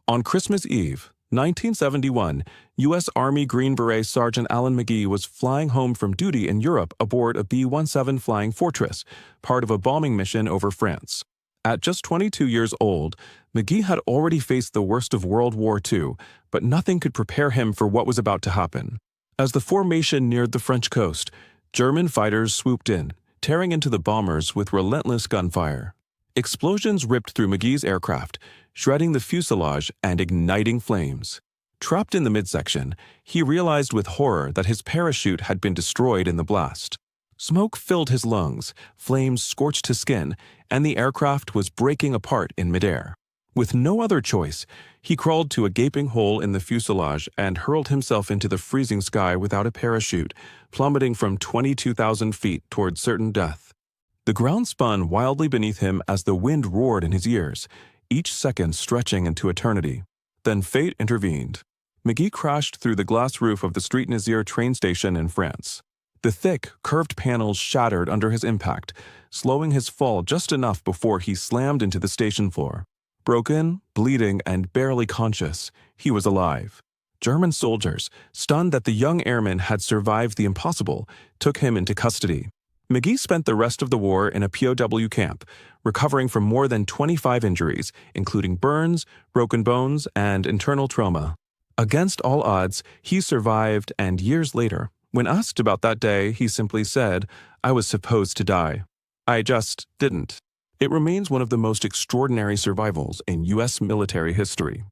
On Christmas Eve, 1971, U.S. Army Green Beret Sergeant Alan Magee was flying home from duty in Europe aboard a B-17 Flying Fortress, part of a bombing mission over France. At just 22 years old, Magee had already faced the worst of World War II, but nothing could prepare him for what was about to happen. As the formation neared the French coast, German fighters swooped in, tearing into the bombers with relentless gunfire. Explosions ripped through Magee's aircraft, shredding the fuselage and igniting flames. Trapped in the midsection, he realized with horror that his parachute had been destroyed in the blast. Smoke filled his lungs, flames scorched his skin, and the aircraft was breaking apart in midair. With no other choice, he crawled to a gaping hole in the fuselage and hurled himself into the freezing sky without a parachute, plummeting from 22,000 feet toward certain death. The ground spun wildly beneath him as the wind roared in his ears, each second stretching into eternity. Then fate intervened. Magee crashed through the glass roof of the Street Nazaire train station in France. The thick, curved panels shattered under his impact, slowing his fall just enough before he slammed into the station floor. Broken, bleeding, and barely conscious, he was alive. German soldiers, stunned that the young airman had survived the impossible, took him into custody. Magee spent the rest of the war in a POW camp, recovering from more than 25 injuries, including burns, broken bones, and internal trauma. Against all odds, he survived, and years later, when asked about that day, he simply said, "I was supposed to die. I just didn't." It remains one of the most extraordinary survivals in U.S. military history.